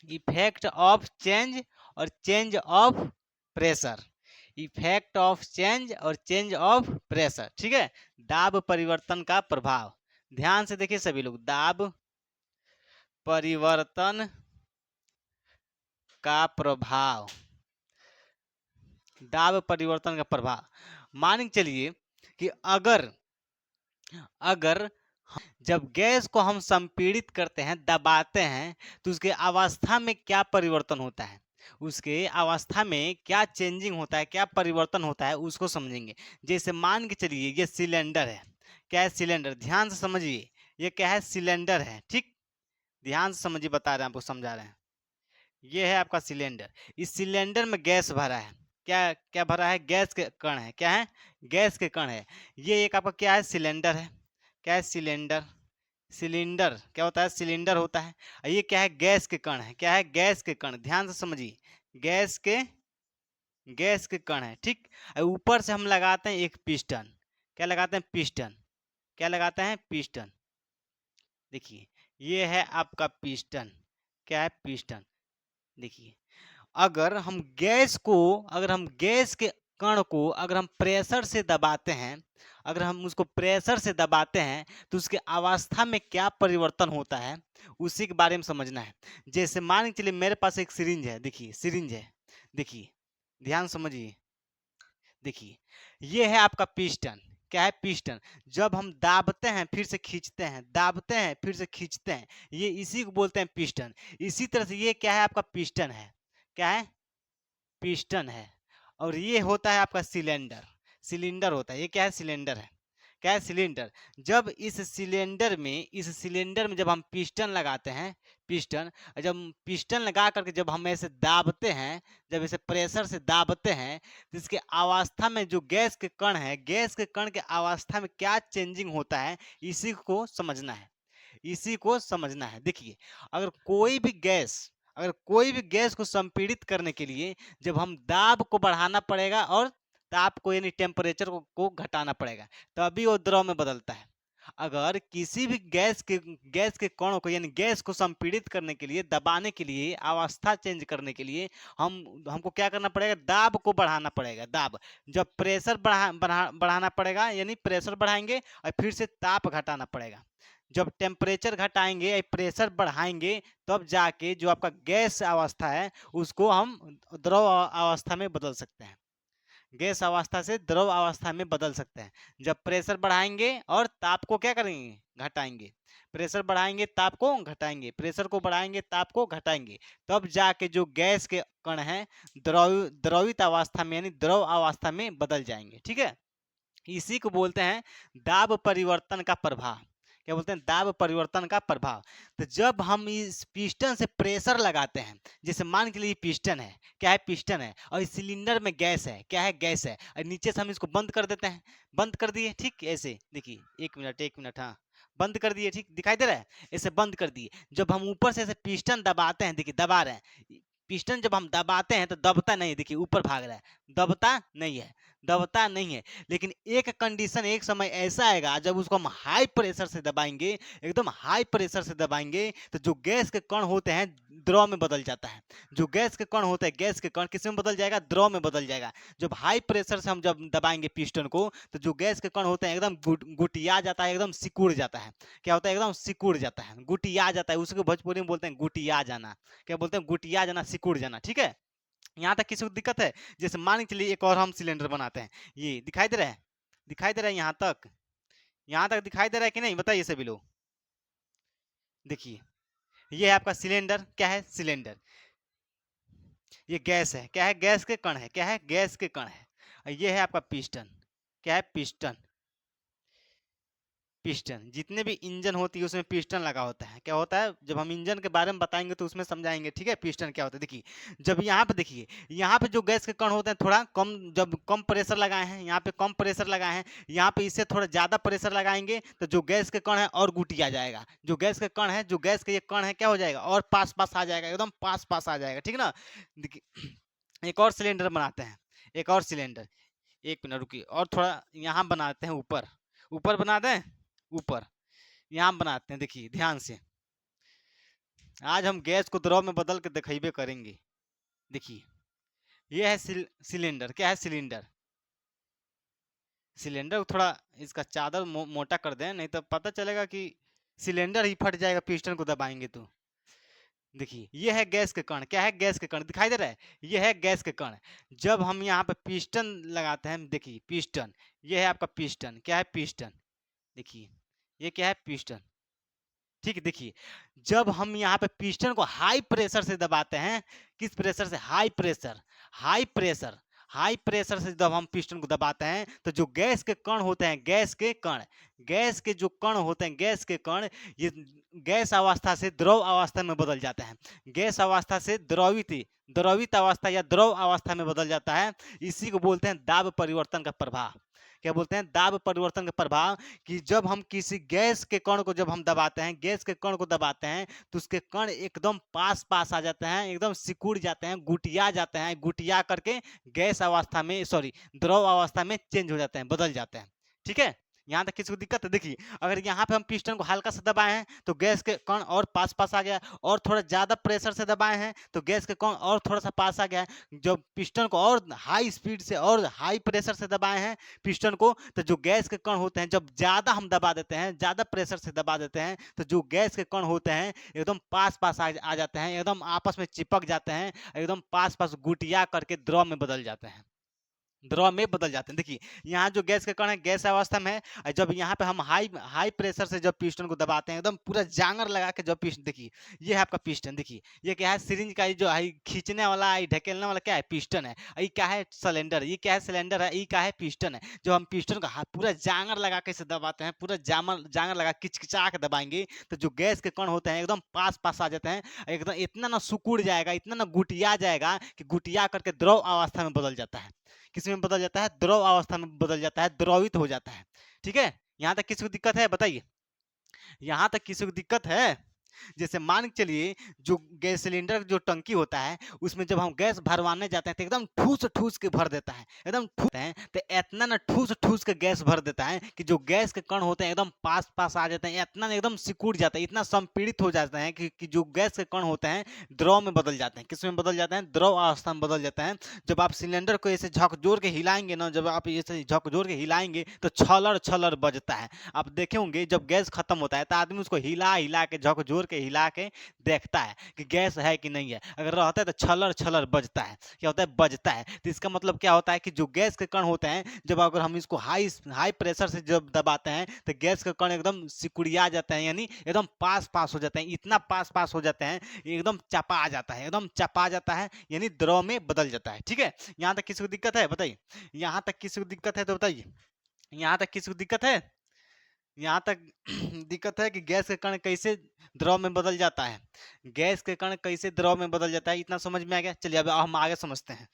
Effect of change और change of pressure, effect of change और change of pressure, ठीक है। दाब परिवर्तन का प्रभाव, ध्यान से देखिए सभी लोग, दाब परिवर्तन का प्रभाव, दाब परिवर्तन का प्रभाव, मान के चलिए कि अगर अगर जब गैस को हम संपीड़ित करते हैं, दबाते हैं, तो उसके अवस्था में क्या परिवर्तन होता है, उसके अवस्था में क्या चेंजिंग होता है, क्या परिवर्तन होता है, उसको समझेंगे। जैसे मान के चलिए ये सिलेंडर है, क्या है सिलेंडर, ध्यान से समझिए, ये क्या है सिलेंडर है, ठीक, ध्यान से समझिए, बता रहे हैं आपको, समझा रहे हैं। ये है आपका सिलेंडर, इस सिलेंडर में गैस भरा है, क्या क्या भरा है, गैस के कण है, क्या है, गैस के कण है। ये एक आपका क्या है, सिलेंडर है, क्या है, सिलेंडर, सिलेंडर क्या होता है, सिलेंडर होता है। और ये क्या है, गैस के कण है, क्या है, गैस के कण, ध्यान से समझिए, गैस के गैस के कण है, ठीक। और ऊपर से हम लगाते हैं एक पिस्टन, क्या लगाते हैं, पिस्टन, क्या लगाते हैं, पिस्टन, देखिए ये है आपका पिस्टन, क्या है, पिस्टन, देखिए। अगर हम गैस के कण को अगर हम प्रेशर से दबाते हैं, अगर हम उसको प्रेशर से दबाते हैं, तो उसके अवस्था में क्या परिवर्तन होता है, उसी के बारे में समझना है। जैसे मान के चलिए मेरे पास एक सिरिंज है, देखिए सिरिंज है, देखिए ध्यान समझिए, देखिए ये है आपका पिस्टन, क्या है, पिस्टन। जब हम दाबते हैं फिर से खींचते हैं, दाबते हैं फिर से खींचते हैं, ये इसी को बोलते हैं पिस्टन। इसी तरह से ये क्या है, आपका पिस्टन है, क्या है, पिस्टन है। और ये होता है आपका सिलेंडर, सिलेंडर होता है, ये क्या है, सिलेंडर है, क्या है, सिलेंडर। जब इस सिलेंडर में जब हम पिस्टन लगाते हैं, पिस्टन, जब पिस्टन लगा करके जब हम ऐसे दाबते हैं, जब इसे प्रेशर से दाबते हैं, तो इसके अवस्था में जो गैस के कण है, गैस के कण के अवस्था में क्या चेंजिंग होता है, इसी को समझना है, इसी को समझना है। देखिए अगर कोई भी गैस को संपीड़ित करने के लिए जब हम दाब को बढ़ाना पड़ेगा और ताप को यानी टेम्परेचर को घटाना पड़ेगा, तभी वो द्रव में बदलता है। अगर किसी भी गैस के कणों को यानी गैस को संपीड़ित करने के लिए, दबाने के लिए, अवस्था चेंज करने के लिए हमको क्या करना पड़ेगा, दाब को बढ़ाना पड़ेगा, दाब। जब प्रेशर बढ़ाना पड़ेगा, यानी प्रेशर बढ़ाएंगे और फिर से ताप घटाना पड़ेगा। जब टेम्परेचर घटाएंगे या प्रेशर बढ़ाएंगे, तब जाके जो आपका गैस अवस्था है उसको हम द्रव अवस्था में बदल सकते हैं, गैस अवस्था से द्रव अवस्था में बदल सकते हैं। जब प्रेशर बढ़ाएंगे और ताप को क्या करेंगे, घटाएंगे, प्रेशर बढ़ाएंगे ताप को घटाएंगे, प्रेशर को बढ़ाएंगे ताप को घटाएंगे, तब जाके जो गैस के कण हैं द्रवित अवस्था में यानी द्रव अवस्था में बदल जाएंगे, ठीक है। इसी को बोलते हैं दाब परिवर्तन का प्रभाव, क्या बोलते हैं, दाब परिवर्तन का प्रभाव। तो जब हम इस पिस्टन से प्रेशर लगाते हैं, जैसे मान के लिए पिस्टन है, क्या है, पिस्टन है, और इस सिलेंडर में गैस है, क्या है, गैस है, और नीचे से हम इसको बंद कर देते हैं, बंद कर दिए, ठीक, ऐसे देखिए, एक मिनट, हाँ, बंद कर दिए, ठीक, दिखाई दे रहा है, ऐसे बंद कर दिए। जब हम ऊपर से ऐसे पिस्टन दबाते हैं, देखिए दबा रहे हैं, पिस्टन जब हम दबाते हैं तो दबता नहीं है, देखिए ऊपर भाग रहा है, दबता नहीं है, दबता नहीं है। लेकिन एक कंडीशन, एक समय ऐसा आएगा जब उसको हम हाई प्रेशर से दबाएंगे, एकदम हाई प्रेशर से दबाएंगे, तो जो गैस के कण होते हैं द्रव में बदल जाता है, जो गैस के कण होते हैं, गैस के कण किस में बदल जाएगा, द्रव में बदल जाएगा। जब हाई प्रेशर से हम जब दबाएंगे पिस्टन को, तो जो गैस के कण होते हैं एकदम गुटिया जाता है, एकदम सिकुड़ जाता है, क्या होता है, एकदम सिकुड़ जाता है, गुटिया जाता है, उसको भोजपुरी में बोलते हैं गुटिया जाना, क्या बोलते हैं, गुटिया जाना, सिकुड़ जाना, ठीक है। यहाँ तक किसी को दिक्कत है, जैसे मान के चलिए एक और हम सिलेंडर बनाते हैं, ये दिखाई दे रहा है, दिखाई दे रहा है, यहाँ तक दिखाई दे रहा है कि नहीं, बताइए सभी लोग। देखिए ये है आपका सिलेंडर, क्या है, सिलेंडर, ये गैस है, क्या है, गैस के कण है, क्या है, गैस के कण है। और ये है आपका पिस्टन, क्या है, पिस्टन, पिस्टन, जितने भी इंजन होती है उसमें पिस्टन लगा होता है, क्या होता है, जब हम इंजन के बारे में बताएंगे तो उसमें समझाएंगे, ठीक है, पिस्टन क्या होता है। देखिए जब यहाँ पे देखिए, यहाँ पे जो गैस के कण होते हैं थोड़ा कम, जब कम प्रेशर लगाए हैं, यहाँ पे कम प्रेशर लगाए हैं, यहाँ पे इससे थोड़ा ज़्यादा प्रेशर लगाएंगे तो जो गैस के कण है और गुटिया जाएगा, जो गैस के कण है, जो गैस के ये कण है, क्या हो जाएगा, और पास पास आ जाएगा, एकदम पास पास आ जाएगा, ठीक है ना। देखिए एक और सिलेंडर बनाते हैं, एक और सिलेंडर, एक मिनट रुकिए, और थोड़ा यहाँ बनाते हैं, ऊपर ऊपर बना दें, ऊपर यहाँ बनाते हैं, देखिए ध्यान से, आज हम गैस को द्रव में बदल के दिखेबे करेंगे। देखिए, ये है सिलेंडर। क्या है सिलेंडर? सिलेंडर को थोड़ा इसका चादर मोटा कर दें, नहीं तो पता चलेगा कि सिलेंडर ही फट जाएगा पिस्टन को दबाएंगे तो। देखिए, ये है गैस के कण। क्या है? गैस के कण। दिखाई दे रहा है? ये है गैस के कण। जब हम यहाँ पे पिस्टन लगाते हैं, देखिए पिस्टन, ये है आपका पिस्टन। क्या है? पिस्टन। देखिए, ये क्या है? पिस्टन। ठीक है, देखिए, जब हम यहाँ पे पिस्टन को हाई प्रेशर से दबाते हैं, किस प्रेशर से? High pressure. High pressure, high pressure से जब हम पिस्टन को दबाते हैं तो जो गैस के कण होते हैं, गैस के कण, गैस के जो कण होते हैं, गैस के कण, ये गैस अवस्था से द्रव अवस्था में बदल जाते हैं। गैस अवस्था से द्रवित, द्रवित अवस्था या द्रव अवस्था में बदल जाता है। इसी को बोलते हैं दाब परिवर्तन का प्रभाव। क्या बोलते हैं? दाब परिवर्तन का प्रभाव। कि जब हम किसी गैस के कण को जब हम दबाते हैं, गैस के कण को दबाते हैं, तो उसके कण एकदम पास पास आ जाते हैं, एकदम सिकुड़ जाते हैं, गुटिया जाते हैं, गुटिया करके गैस अवस्था में, सॉरी, द्रव अवस्था में चेंज हो जाते हैं, बदल जाते हैं। ठीक है, यहाँ तक किसी को दिक्कत है? देखिए, अगर यहाँ पे हम पिस्टन को हल्का से दबाए हैं तो गैस के कण और पास पास आ गया, और थोड़ा ज्यादा प्रेशर से दबाए हैं तो गैस के कण और थोड़ा सा पास आ गया है। जब पिस्टन को और हाई स्पीड से और हाई प्रेशर से दबाए हैं पिस्टन को, तो जो गैस के कण होते हैं, जब ज्यादा हम दबा देते हैं, ज्यादा प्रेशर से दबा देते हैं, तो जो गैस के कण होते हैं एकदम पास पास आ जाते हैं, एकदम आपस में चिपक जाते हैं, एकदम पास पास गुटिया करके द्रव में बदल जाते हैं, द्रव में बदल जाते हैं। देखिए, यहाँ जो गैस के कण है गैस अवस्था में है, और जब यहाँ पे हम हाई हाई प्रेशर से जब पिस्टन को दबाते हैं, एकदम पूरा जांगर लगा के जब पिस्टन, देखिए ये है आपका पिस्टन। देखिए, ये क्या है? सिरिंज का, ये जो है खींचने वाला, ये ढकेलने वाला क्या है? पिस्टन है। ये क्या है? सिलेंडर। ये क्या है? सिलेंडर है। ये क्या है? पिस्टन है। जब हम पिस्टन को पूरा जांगर लगा के इसे दबाते हैं, पूरा जामर जांगर लगा किचकिचा के दबाएंगे, तो जो गैस के कण होते हैं एकदम पास पास आ जाते हैं, एकदम इतना ना सिकुड़ जाएगा, इतना ना गुटिया जाएगा कि गुटिया करके द्रव अवस्था में बदल जाता है। किस में बदल जाता है? द्रव अवस्था में बदल जाता है, द्रवित हो जाता है। ठीक है, यहाँ तक किसी को दिक्कत है? बताइए, यहाँ तक किसी को दिक्कत है? जैसे मान के चलिए, जो गैस सिलेंडर जो टंकी होता है, उसमें जब हम गैस भरवाने जाते हैं तो एकदम ठूस ठूस के भर देता है, एकदम ठूस है, तो इतना ना ठूस ठूस के गैस भर देता है कि जो गैस के कण होते हैं एकदम पास पास आ जाते हैं, इतना एकदम सिकुड़ जाता है, इतना संपीड़ित हो जाते हैं कि जो गैस के कण होते हैं द्रव में बदल जाते हैं। किस में बदल जाते हैं? द्रव अवस्था में बदल जाते हैं। जब आप सिलेंडर को ऐसे झकझोर के हिलाएंगे ना, जब आप ऐसे झकझोर के हिलाएंगे तो छलर छलर बजता है। आप देखे होंगे जब गैस खत्म होता है तो आदमी उसको हिला हिला के, झकझोर के हिला के देखता है कि गैस है कि नहीं है। अगर रहता है तो छलर छलर बजता है। क्या होता है? बजता है। तो इसका मतलब क्या होता है कि जो गैस के कण होते हैं, जब अगर हम इसको हाई हाई प्रेशर से जब दबाते हैं तो गैस के कण एकदम सिकुड़िया जाते हैं, यानी एकदम पास पास हो जाते हैं, इतना पास पास हो जाते हैं, एकदम चपा जाता है, एकदम चपा जाता है, यानी द्रव में बदल जाता है। ठीक है, यहाँ तक किसी को दिक्कत है? बताइए, यहाँ तक किसी को दिक्कत है तो बताइए, यहाँ तक किसी को दिक्कत है? यहाँ तक दिक्कत है कि गैस के कण कैसे द्रव में बदल जाता है, गैस के कण कैसे द्रव में बदल जाता है, इतना समझ में आ गया? चलिए अब हम आगे समझते हैं।